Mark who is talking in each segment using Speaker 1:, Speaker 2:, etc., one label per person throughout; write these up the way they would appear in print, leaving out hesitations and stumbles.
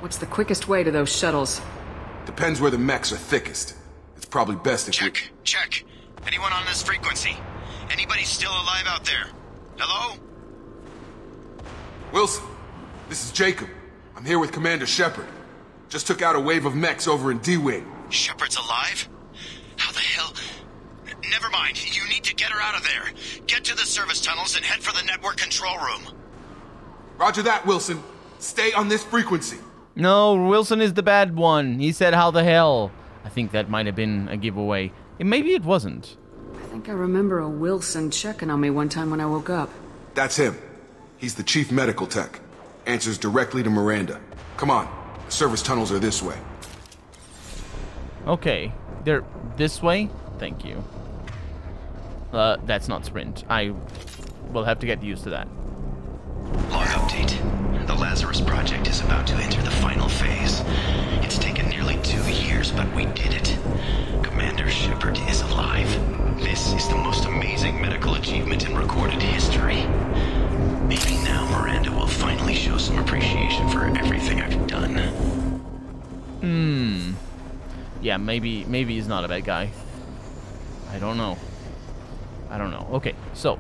Speaker 1: What's the quickest way to those shuttles?
Speaker 2: Depends where the mechs are thickest. It's probably best if
Speaker 3: Check. Anyone on this frequency? Anybody still alive out there? Hello?
Speaker 2: Wilson, this is Jacob. I'm here with Commander Shepard. Just took out a wave of mechs over in D-Wing.
Speaker 3: Shepard's alive? How the hell? Never mind. You need to get her out of there. Get to the service tunnels and head for the network control room.
Speaker 2: Roger that, Wilson. Stay on this frequency.
Speaker 4: No, Wilson is the bad one. He said, how the hell? I think that might have been a giveaway. Maybe it wasn't.
Speaker 1: I think I remember a Wilson checking on me one time when I woke up.
Speaker 2: That's him. He's the chief medical tech. Answers directly to Miranda. Come on. The service tunnels are this way.
Speaker 4: Okay. They're this way? Thank you. That's not sprint. I will have to get used to that.
Speaker 3: Log update. The Lazarus Project is about to enter the final phase. It's taken nearly 2 years, but we did it. Commander Shepard is alive. This is the most amazing medical achievement in recorded history. Maybe now Miranda will finally show some appreciation for everything I've done.
Speaker 4: Yeah, maybe he's not a bad guy. I don't know. Okay, so,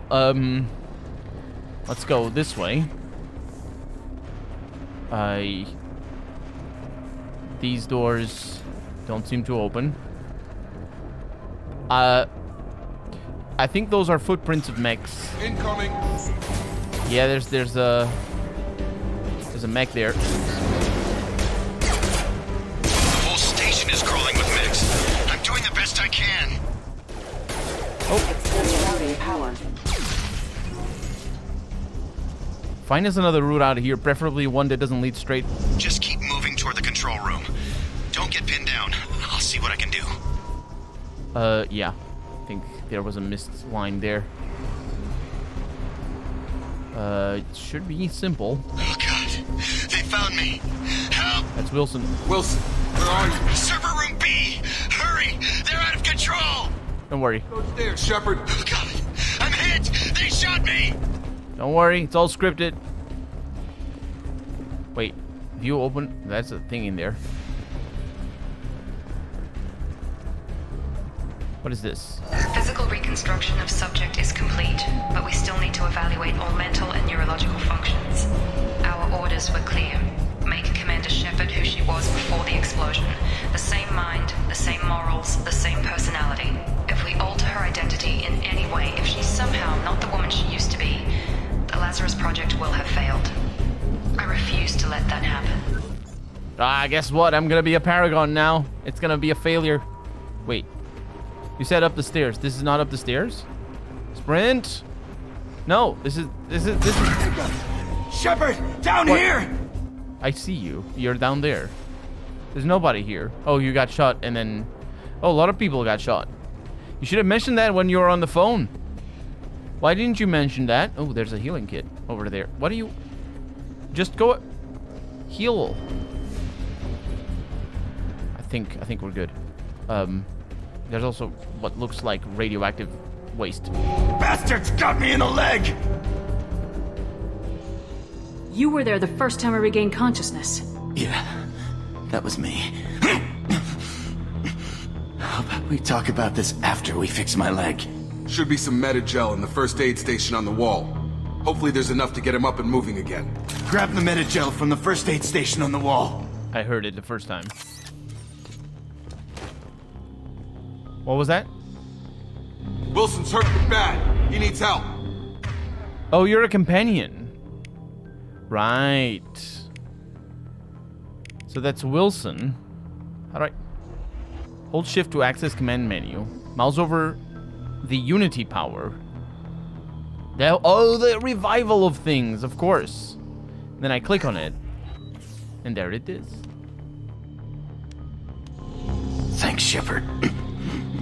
Speaker 4: let's go this way. These doors don't seem to open. I think those are footprints of mechs.
Speaker 2: Incoming.
Speaker 4: Yeah, there's a mech there.
Speaker 3: The whole station is crawling with mechs. I'm doing the best I can.
Speaker 4: Find us another route out of here, preferably one that doesn't lead straight.
Speaker 3: Just keep moving toward the control room. Don't get pinned down. I'll see what I can do.
Speaker 4: Yeah. I think there was a missed line there. It should be simple.
Speaker 3: Oh god, they found me. Help!
Speaker 4: That's Wilson.
Speaker 2: Wilson, where are you?
Speaker 3: Server room B! Hurry! They're out of control!
Speaker 4: Don't worry.
Speaker 2: Go there, Shepard.
Speaker 3: Oh god, I'm hit! They shot me!
Speaker 4: Don't worry, it's all scripted. Wait, view open. That's a thing in there. What is this?
Speaker 5: Physical reconstruction of subject is complete, but we still need to evaluate all mental and neurological functions. Our orders were clear. Make Commander Shepard who she was before the explosion. The same mind, the same morals, the same personality. If we alter her identity in any way, if she's somehow not the woman she used to be, the Lazarus Project will have failed. I refuse to let that happen.
Speaker 4: Guess what? I'm gonna be a paragon now. It's gonna be a failure. Wait. You said up the stairs. This is not up the stairs? Sprint? No, this is...
Speaker 3: Shepard, down
Speaker 4: What?
Speaker 3: here!
Speaker 4: I see you. You're down there. There's nobody here. Oh, you got shot and then... Oh, a lot of people got shot. You should have mentioned that when you were on the phone. Why didn't you mention that? Oh, there's a healing kit over there. What do you... Just go... Heal. I think we're good. There's also what looks like radioactive waste.
Speaker 3: Bastards got me in the leg!
Speaker 1: You were there the first time I regained consciousness.
Speaker 6: Yeah, that was me. How about we talk about this after we fix my leg?
Speaker 2: Should be some Metagel in the first aid station on the wall. Hopefully there's enough to get him up and moving again.
Speaker 6: Grab the Metagel from the first aid station on the wall.
Speaker 4: I heard it the first time. What was that?
Speaker 2: Wilson's hurt bad. He needs help.
Speaker 4: Oh, you're a companion. Right. So that's Wilson. How do I... Hold shift to access command menu. Mouse over the unity power. Oh, the revival of things, of course. Then I click on it. And there it is.
Speaker 6: Thanks, Shepard.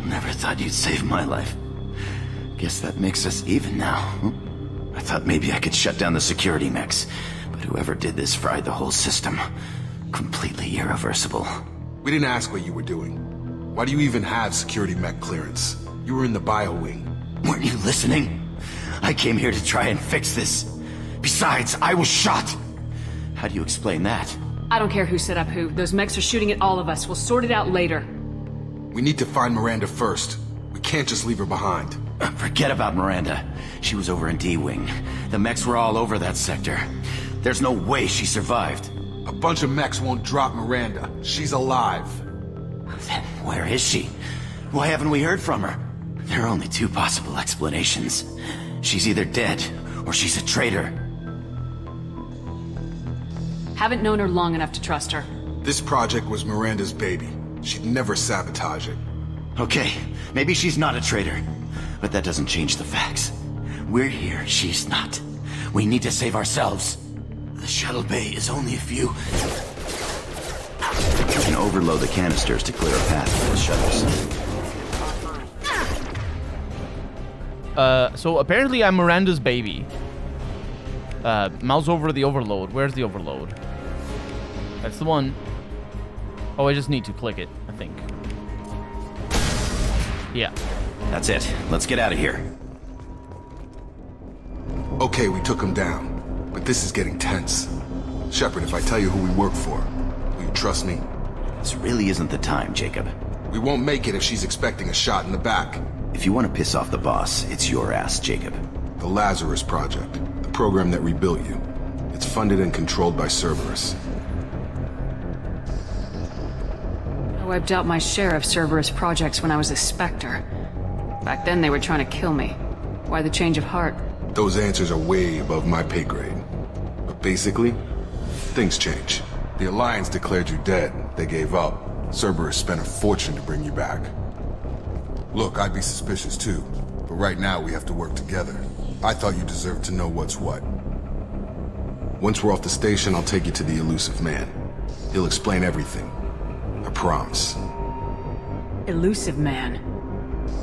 Speaker 6: Never thought you'd save my life. Guess that makes us even now. I thought maybe I could shut down the security mechs, but whoever did this fried the whole system. Completely irreversible.
Speaker 2: We didn't ask what you were doing. Why do you even have security mech clearance? You were in the bio wing.
Speaker 6: Weren't you listening? I came here to try and fix this. Besides, I was shot. How do you explain that?
Speaker 1: I don't care who set up who. Those mechs are shooting at all of us. We'll sort it out later.
Speaker 2: We need to find Miranda first. We can't just leave her behind.
Speaker 6: Forget about Miranda. She was over in D-Wing. The mechs were all over that sector. There's no way she survived.
Speaker 2: A bunch of mechs won't drop Miranda. She's alive.
Speaker 6: Then where is she? Why haven't we heard from her? There are only two possible explanations. She's either dead, or she's a traitor.
Speaker 1: Haven't known her long enough to trust her.
Speaker 2: This project was Miranda's baby. She'd never sabotage it.
Speaker 6: Okay, maybe she's not a traitor. But that doesn't change the facts. We're here, she's not. We need to save ourselves. The shuttle bay is only a few... You can overload the canisters to clear a path for the shuttles.
Speaker 4: So apparently I'm Miranda's baby. Mouse over the overload. Where's the overload? That's the one. Oh, I just need to click it, I think. Yeah.
Speaker 6: That's it. Let's get out of here.
Speaker 2: Okay, we took him down. But this is getting tense. Shepard, if I tell you who we work for, will you trust me?
Speaker 6: This really isn't the time, Jacob.
Speaker 2: We won't make it if she's expecting a shot in the back.
Speaker 6: If you want to piss off the boss, it's your ass, Jacob.
Speaker 2: The Lazarus Project. The program that rebuilt you. It's funded and controlled by Cerberus.
Speaker 1: I wiped out my share of Cerberus projects when I was a Spectre. Back then they were trying to kill me. Why the change of heart?
Speaker 2: Those answers are way above my pay grade. But basically, things change. The Alliance declared you dead. They gave up. Cerberus spent a fortune to bring you back. Look, I'd be suspicious too. But right now we have to work together. I thought you deserved to know what's what. Once we're off the station, I'll take you to the elusive man. He'll explain everything. I promise.
Speaker 1: Elusive Man.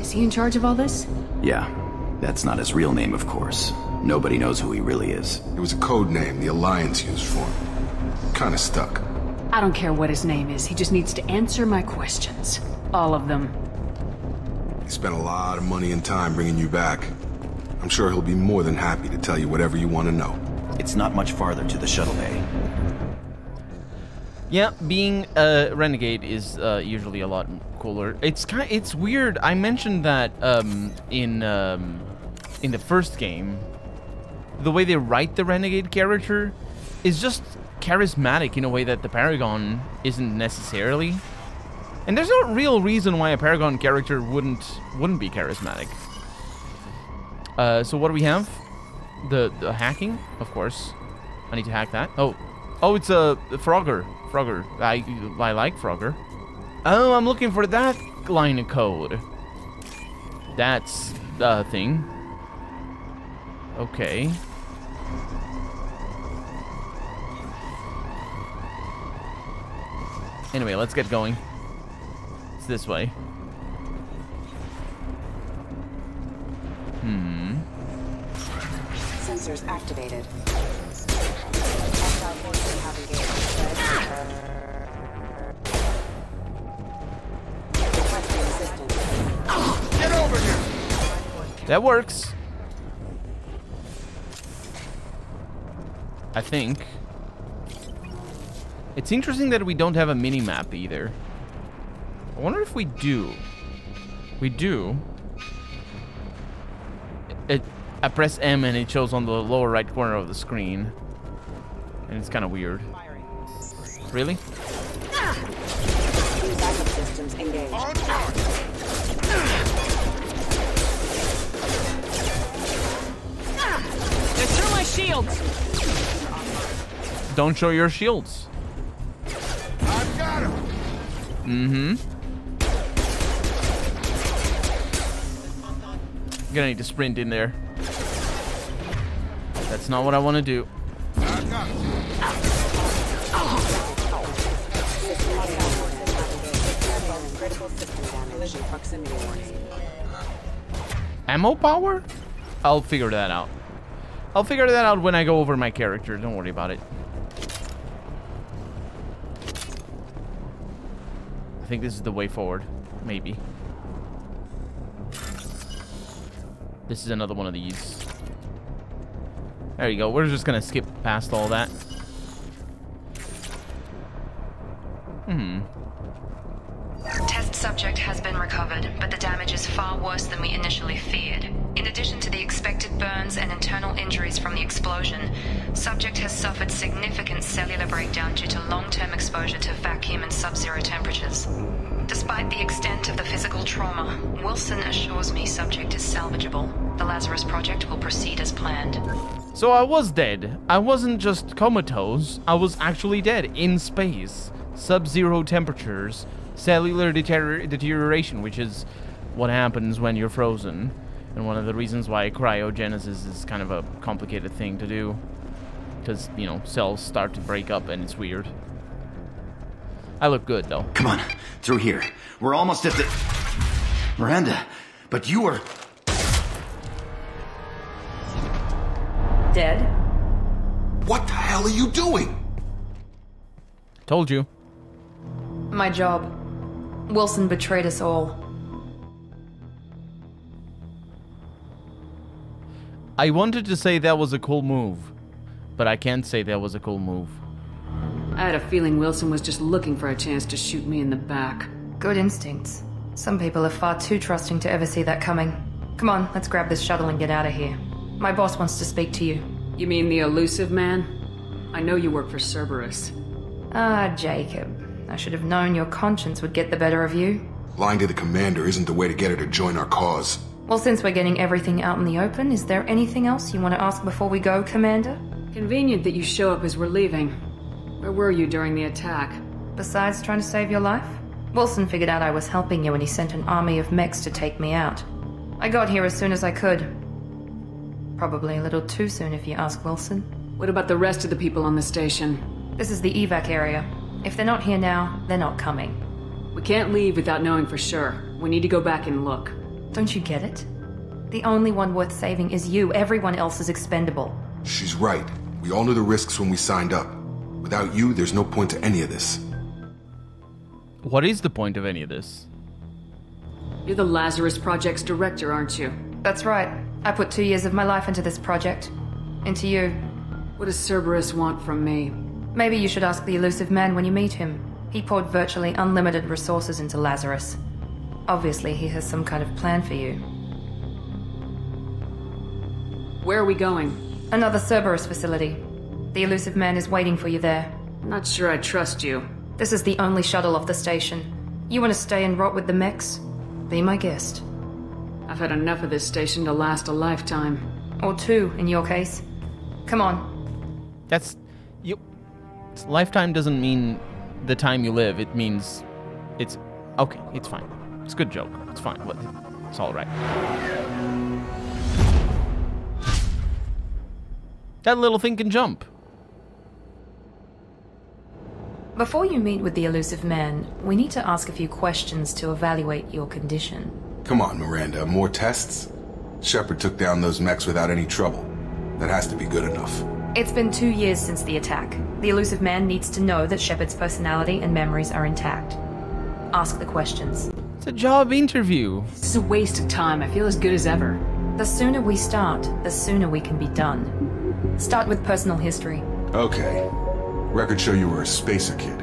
Speaker 1: Is he in charge of all this?
Speaker 6: Yeah. That's not his real name, of course. Nobody knows who he really is.
Speaker 2: It was a code name the Alliance used for him. Kinda stuck.
Speaker 1: I don't care what his name is. He just needs to answer my questions. All of them.
Speaker 2: He spent a lot of money and time bringing you back. I'm sure he'll be more than happy to tell you whatever you want to know.
Speaker 6: It's not much farther to the shuttle bay.
Speaker 4: Yeah, being a renegade is usually a lot cooler. It's weird. I mentioned that in the first game, the way they write the renegade character is just charismatic in a way that the Paragon isn't necessarily. And there's no real reason why a Paragon character wouldn't be charismatic. So what do we have? The hacking, of course. I need to hack that. Oh, it's a Frogger. Frogger. I like Frogger. Oh, I'm looking for that line of code. That's the thing. Okay. Anyway, let's get going. It's this way.
Speaker 7: Sensors activated. Hostile forces have engaged. Requesting assistance.
Speaker 2: Get over here!
Speaker 4: That works. I think. It's interesting that we don't have a mini-map either. I wonder if we do. We do. I press M and it shows on the lower right corner of the screen. And it's kind of weird. Really?
Speaker 7: Backup systems engaged.
Speaker 1: Show my shields!
Speaker 4: Don't show your shields.
Speaker 2: I've got him!
Speaker 4: Mm-hmm. Gonna need to sprint in there. That's not what I want to do.
Speaker 2: I've got him!
Speaker 7: Critical system damage. Proximity warning.
Speaker 4: Ammo power? I'll figure that out. I'll figure that out when I go over my character. Don't worry about it. I think this is the way forward. Maybe. This is another one of these. There you go. We're just gonna skip past all that.
Speaker 5: Test subject has been recovered, but the damage is far worse than we initially feared. In addition to the expected burns and internal injuries from the explosion, subject has suffered significant cellular breakdown due to long-term exposure to vacuum and sub-zero temperatures. Despite the extent of the physical trauma, Wilson assures me subject is salvageable. The Lazarus Project will proceed as planned.
Speaker 4: So I was dead. I wasn't just comatose. I was actually dead in space. Sub-zero temperatures, cellular deterioration, which is what happens when you're frozen. And one of the reasons why cryogenesis is kind of a complicated thing to do. Because, you know, cells start to break up and it's weird. I look good, though.
Speaker 6: Come on, through here. We're almost at the... Miranda, but you were...
Speaker 7: Dead?
Speaker 2: What the hell are you doing?
Speaker 4: Told you.
Speaker 8: My job. Wilson betrayed us all.
Speaker 4: I wanted to say that was a cool move, but I can't say that was a cool move.
Speaker 1: I had a feeling Wilson was just looking for a chance to shoot me in the back.
Speaker 8: Good instincts. Some people are far too trusting to ever see that coming. Come on, let's grab this shuttle and get out of here. My boss wants to speak to you.
Speaker 1: You mean the elusive man? I know you work for Cerberus.
Speaker 8: Ah, Jacob. I should have known your conscience would get the better of you.
Speaker 2: Lying to the commander isn't the way to get her to join our cause.
Speaker 8: Well, since we're getting everything out in the open, is there anything else you want to ask before we go, Commander?
Speaker 1: Convenient that you show up as we're leaving. Where were you during the attack?
Speaker 8: Besides trying to save your life? Wilson figured out I was helping you when he sent an army of mechs to take me out. I got here as soon as I could. Probably a little too soon if you ask Wilson.
Speaker 1: What about the rest of the people on the station?
Speaker 8: This is the evac area. If they're not here now, they're not coming.
Speaker 1: We can't leave without knowing for sure. We need to go back and look.
Speaker 8: Don't you get it? The only one worth saving is you. Everyone else is expendable.
Speaker 2: She's right. We all knew the risks when we signed up. Without you, there's no point to any of this.
Speaker 4: What is the point of any of this?
Speaker 1: You're the Lazarus Project's director, aren't you?
Speaker 8: That's right. I put 2 years of my life into this project. Into you.
Speaker 1: What does Cerberus want from me?
Speaker 8: Maybe you should ask the elusive man when you meet him. He poured virtually unlimited resources into Lazarus. Obviously, he has some kind of plan for you.
Speaker 1: Where are we going?
Speaker 8: Another Cerberus facility. The elusive man is waiting for you there.
Speaker 1: I'm not sure I trust you.
Speaker 8: This is the only shuttle off the station. You want to stay and rot with the mechs? Be my guest.
Speaker 1: I've had enough of this station to last a lifetime.
Speaker 8: Or 2, in your case. Come on.
Speaker 4: That's... you. Lifetime doesn't mean the time you live. It means... it's... okay, it's fine. It's a good joke. It's fine. It's all right. That little thing can jump.
Speaker 8: Before you meet with the elusive man, we need to ask a few questions to evaluate your condition.
Speaker 2: Come on, Miranda. More tests? Shepard took down those mechs without any trouble. That has to be good enough.
Speaker 8: It's been 2 years since the attack. The elusive man needs to know that Shepard's personality and memories are intact. Ask the questions.
Speaker 4: It's a job interview.
Speaker 1: This is a waste of time. I feel as good as ever.
Speaker 8: The sooner we start, the sooner we can be done. Start with personal history.
Speaker 2: Okay. Records show you were a spacer kid.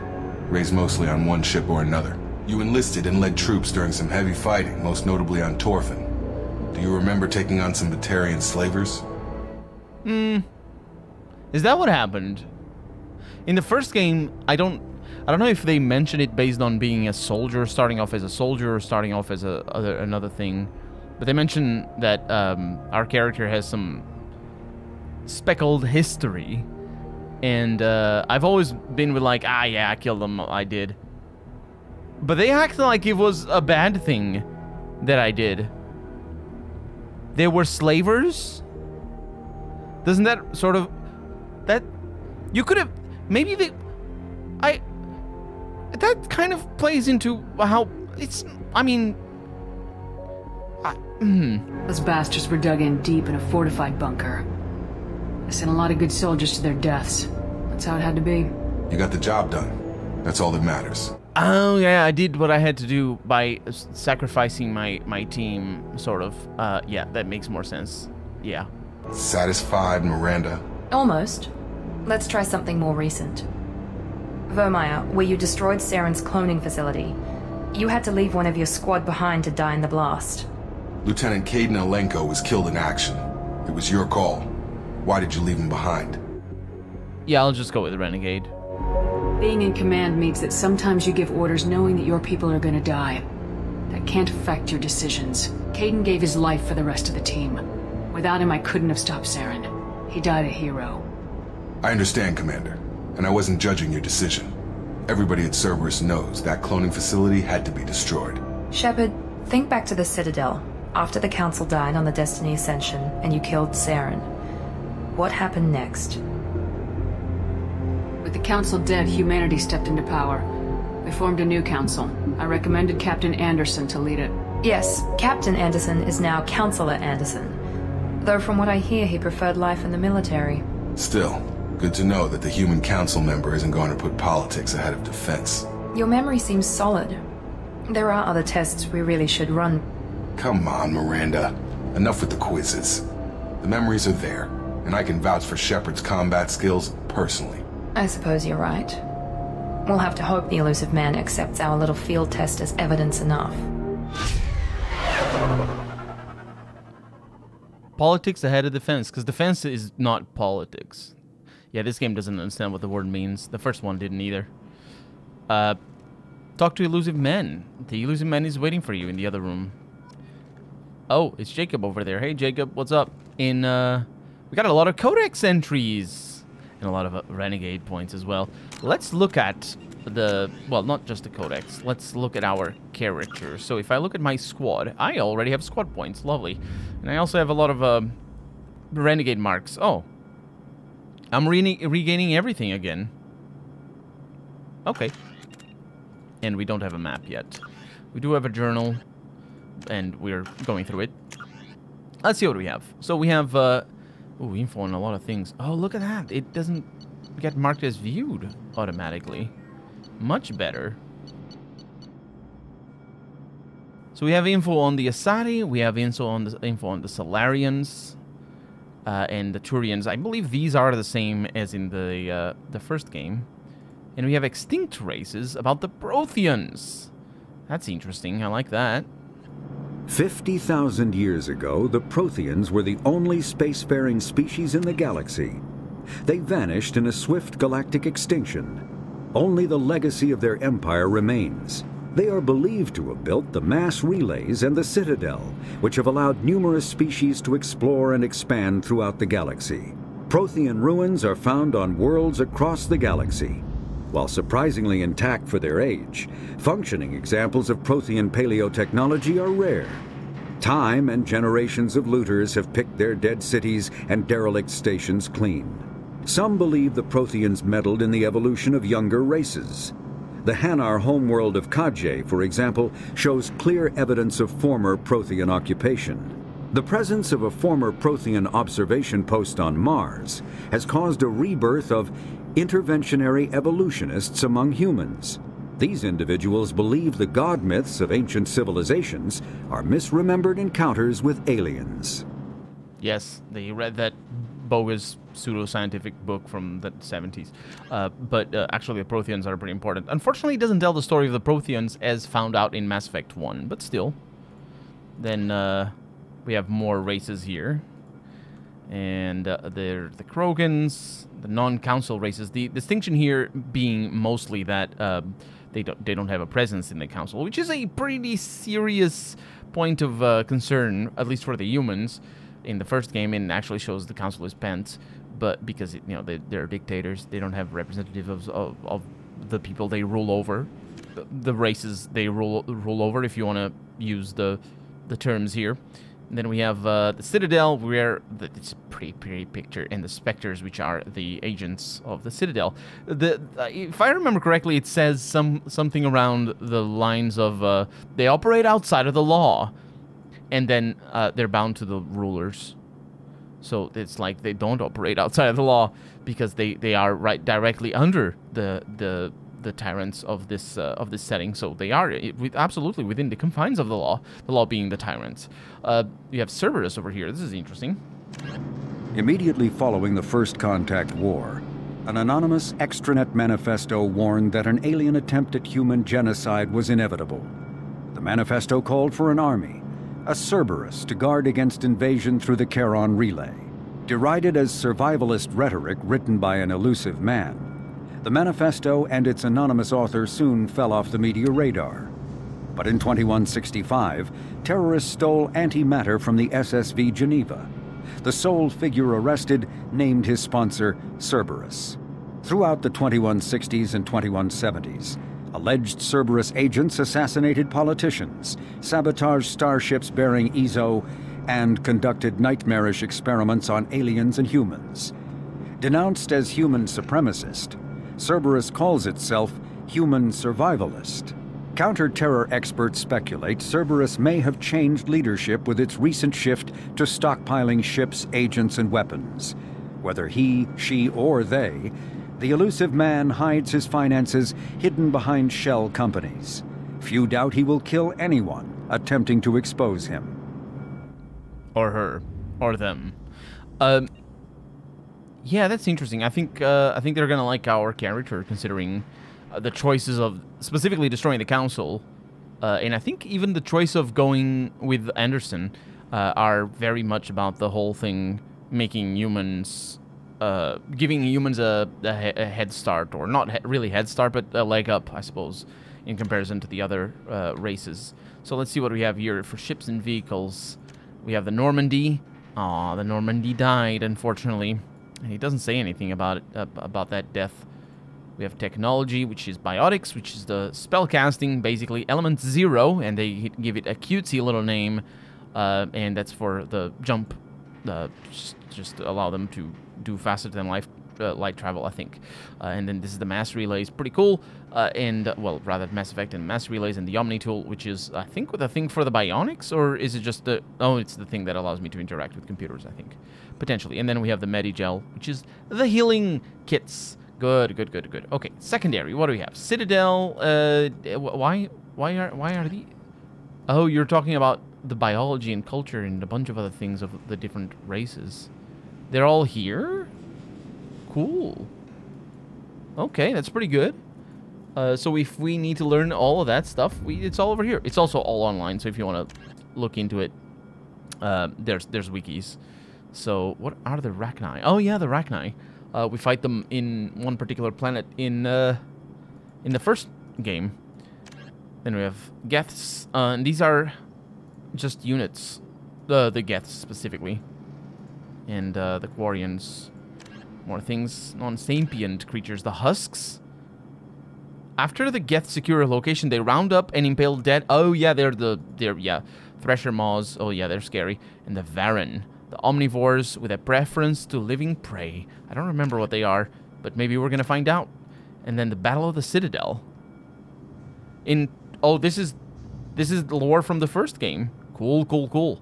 Speaker 2: Raised mostly on one ship or another. You enlisted and led troops during some heavy fighting, most notably on Torfin. Do you remember taking on some Batarian slavers?
Speaker 4: Is that what happened? In the first game, I don't know if they mention it based on being a soldier, starting off as a soldier, or starting off as another thing. But they mention that our character has some speckled history. And I've always been with like, yeah, I killed them, I did. But they act like it was a bad thing that I did. They were slavers? Doesn't that sort of... that... you could have... maybe they... that kind of plays into how... it's... I mean...
Speaker 1: Those bastards were dug in deep in a fortified bunker. I sent a lot of good soldiers to their deaths. That's how it had to be.
Speaker 2: You got the job done. That's all that matters.
Speaker 4: Oh, yeah, I did what I had to do by sacrificing my team, sort of. Yeah, that makes more sense. Yeah.
Speaker 2: Satisfied, Miranda?
Speaker 8: Almost. Let's try something more recent. Vermeer, where you destroyed Saren's cloning facility. You had to leave one of your squad behind to die in the blast.
Speaker 2: Lieutenant Caden Alenko was killed in action. It was your call. Why did you leave him behind?
Speaker 4: Yeah, I'll just go with Renegade.
Speaker 1: Being in command means that sometimes you give orders knowing that your people are gonna die. That can't affect your decisions. Caden gave his life for the rest of the team. Without him, I couldn't have stopped Saren. He died a hero.
Speaker 2: I understand, Commander, and I wasn't judging your decision. Everybody at Cerberus knows that cloning facility had to be destroyed.
Speaker 8: Shepard, think back to the Citadel, after the Council died on the Destiny Ascension and you killed Saren. What happened next?
Speaker 1: With the Council dead, humanity stepped into power. We formed a new council. I recommended Captain Anderson to lead it.
Speaker 8: Yes, Captain Anderson is now Counselor Anderson. Though from what I hear, he preferred life in the military.
Speaker 2: Still, good to know that the human council member isn't going to put politics ahead of defense.
Speaker 8: Your memory seems solid. There are other tests we really should run.
Speaker 2: Come on, Miranda. Enough with the quizzes. The memories are there, and I can vouch for Shepard's combat skills personally.
Speaker 8: I suppose you're right. We'll have to hope the elusive man accepts our little field test as evidence enough.
Speaker 4: Politics ahead of defense, because defense is not politics. Yeah, this game doesn't understand what the word means. The first one didn't either. Talk to elusive man. The elusive man is waiting for you in the other room. Oh, it's Jacob over there. Hey, Jacob, what's up? We got a lot of codex entries and a lot of renegade points as well. Let's look at well, not just the codex. Let's look at our characters. So if I look at my squad, I already have squad points. Lovely. And I also have a lot of renegade marks. Oh. I'm regaining everything again. Okay. And we don't have a map yet. We do have a journal, and we're going through it. Let's see what we have. So we have info on a lot of things. Oh, look at that. It doesn't get marked as viewed automatically. Much better. So we have info on the Asari, we have info on the Solarians, and the Turians. I believe these are the same as in the first game. And we have extinct races about the Protheans. That's interesting. I like that.
Speaker 9: 50,000 years ago, the Protheans were the only spacefaring species in the galaxy. They vanished in a swift galactic extinction. Only the legacy of their empire remains. They are believed to have built the mass relays and the Citadel, which have allowed numerous species to explore and expand throughout the galaxy. Prothean ruins are found on worlds across the galaxy. While surprisingly intact for their age, functioning examples of Prothean paleotechnology are rare. Time and generations of looters have picked their dead cities and derelict stations clean. Some believe the Protheans meddled in the evolution of younger races. The Hanar homeworld of Kaje, for example, shows clear evidence of former Prothean occupation. The presence of a former Prothean observation post on Mars has caused a rebirth of interventionary evolutionists among humans. These individuals believe the god myths of ancient civilizations are misremembered encounters with aliens.
Speaker 4: Yes, they read that bogus pseudoscientific book from the 70s. But actually, the Protheans are pretty important. Unfortunately, it doesn't tell the story of the Protheans as found out in Mass Effect 1, but still. Then we have more races here. And they're the Krogans, the non-council races. The distinction here being mostly that they don't have a presence in the council, which is a pretty serious point of concern, at least for the humans. In the first game, it actually shows the council is bent, but because they're dictators, they don't have representatives of the people they rule over, the races they rule over, if you want to use the terms here. And then we have the Citadel, where it's a pretty picture, and the Spectres, which are the agents of the Citadel. If I remember correctly, it says something around the lines of they operate outside of the law, and then they're bound to the rulers. So it's like they don't operate outside of the law because they are right directly under the tyrants of this setting. So they are absolutely within the confines of the law being the tyrants. You have Cerberus over here. This is interesting.
Speaker 9: Immediately following the First Contact War, an anonymous extranet manifesto warned that an alien attempt at human genocide was inevitable. The manifesto called for an army, a Cerberus, to guard against invasion through the Charon Relay. Derided as survivalist rhetoric written by an elusive man, the manifesto and its anonymous author soon fell off the media radar. But in 2165, terrorists stole antimatter from the SSV Geneva. The sole figure arrested named his sponsor Cerberus. Throughout the 2160s and 2170s, alleged Cerberus agents assassinated politicians, sabotaged starships bearing Ezo, and conducted nightmarish experiments on aliens and humans. Denounced as human supremacist, Cerberus calls itself human survivalist. Counter-terror experts speculate Cerberus may have changed leadership with its recent shift to stockpiling ships, agents, and weapons. Whether he, she, or they, the elusive man hides his finances hidden behind shell companies. Few doubt he will kill anyone attempting to expose him.
Speaker 4: Or her. Or them. Yeah, that's interesting. I think they're gonna like our character, considering the choices of specifically destroying the council, and I think even the choice of going with Anderson are very much about the whole thing making humans, giving humans a head start, or not really head start, but a leg up, I suppose, in comparison to the other races. So let's see what we have here for ships and vehicles. We have the Normandy. Aw, the Normandy died, unfortunately. And he doesn't say anything about it, about that death. We have technology, which is biotics, which is the spellcasting, basically element 0, and they give it a cutesy little name, and that's for the jump, just to allow them to do faster than light travel, I think. And then this is the mass relays, pretty cool, and, well, rather Mass Effect and mass relays, and the Omni tool, which is, I think, the thing for the bionics, or is it just the, oh, it's the thing that allows me to interact with computers, I think, potentially. And then we have the Medigel, which is the healing kits. Good, good, good, good. Okay, secondary, what do we have? Citadel, why are the... Oh, you're talking about the biology and culture and a bunch of other things of the different races. They're all here? Cool. Okay, that's pretty good. So if we need to learn all of that stuff, it's all over here. It's also all online, so if you want to look into it, there's wikis. So what are the Rachni? Oh yeah, the Rachni. We fight them in one particular planet in the first game. Then we have Geths, and these are just units, the Geths specifically, and the Quarians. More things, non-sapient creatures, the Husks. After the Geth secure a location, they round up and impale dead. Oh yeah, they're Thresher Maws. Oh yeah, they're scary. And the Varren, the omnivores with a preference to living prey. I don't remember what they are, but maybe we're gonna find out. And then the Battle of the Citadel. This is the lore from the first game. Cool, cool, cool.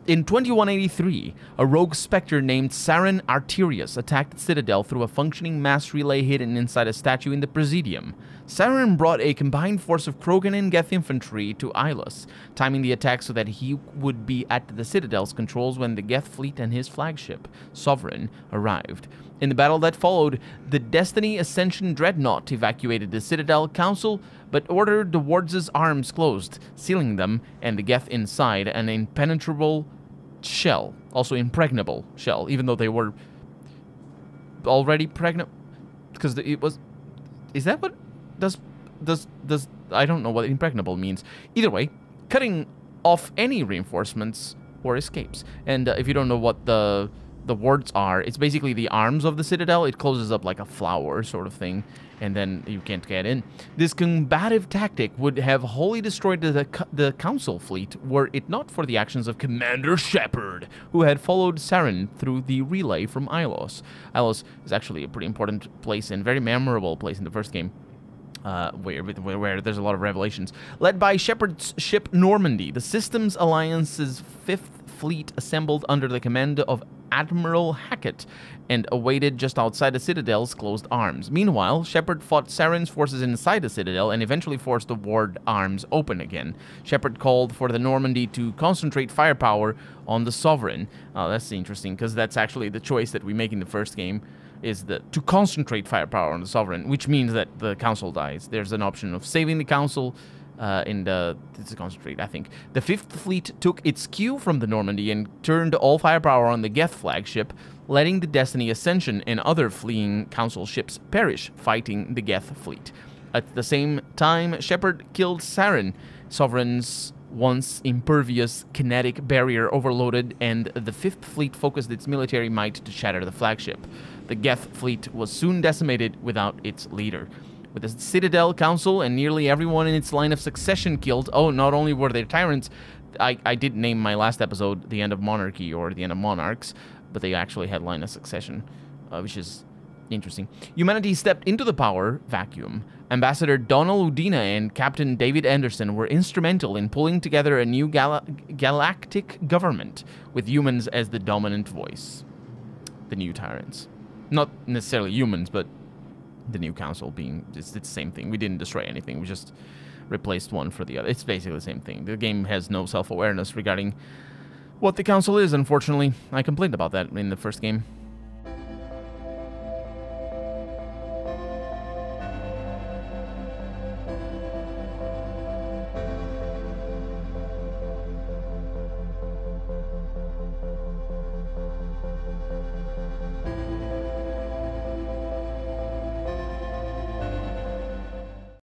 Speaker 4: In 2183, a rogue specter named Saren Arterius attacked the Citadel through a functioning mass relay hidden inside a statue in the Presidium. Saren brought a combined force of Krogan and Geth infantry to Ilos, timing the attack so that he would be at the Citadel's controls when the Geth fleet and his flagship, Sovereign, arrived. In the battle that followed, the Destiny Ascension Dreadnought evacuated the Citadel Council, but ordered the wards' arms closed, sealing them and the Geth inside an impenetrable shell. Also impregnable shell, even though they were already pregnant. Because it was... Is that what... Does... I don't know what impregnable means. Either way, cutting off any reinforcements or escapes. And if you don't know what the wards are, it's basically the arms of the Citadel. It closes up like a flower sort of thing, and then you can't get in. This combative tactic would have wholly destroyed the Council fleet were it not for the actions of Commander Shepard, who had followed Saren through the relay from Ilos. Ilos is actually a pretty important place and very memorable place in the first game. Where there's a lot of revelations. Led by Shepard's ship Normandy, the Systems Alliance's 5th Fleet assembled under the command of Admiral Hackett and awaited just outside the Citadel's closed arms. Meanwhile, Shepard fought Saren's forces inside the Citadel and eventually forced the ward arms open again. Shepard called for the Normandy to concentrate firepower on the Sovereign. Oh, that's interesting, because that's actually the choice that we make in the first game. is to concentrate firepower on the Sovereign, which means that the Council dies. There's an option of saving the Council to concentrate, I think. The 5th Fleet took its cue from the Normandy and turned all firepower on the Geth flagship, letting the Destiny Ascension and other fleeing Council ships perish fighting the Geth fleet. At the same time, Shepard killed Saren, Sovereign's once impervious kinetic barrier overloaded, and the 5th Fleet focused its military might to shatter the flagship. The Geth fleet was soon decimated without its leader. With the Citadel Council and nearly everyone in its line of succession killed, not only were they tyrants, I did name my last episode The End of Monarchy or The End of Monarchs, but they actually had line of succession, which is interesting. Humanity stepped into the power vacuum. Ambassador Donald Udina and Captain David Anderson were instrumental in pulling together a new galactic government, with humans as the dominant voice. The new tyrants. Not necessarily humans, but the new council being... It's the same thing. We didn't destroy anything. We just replaced one for the other. It's basically the same thing. The game has no self-awareness regarding what the council is, unfortunately. I complained about that in the first game.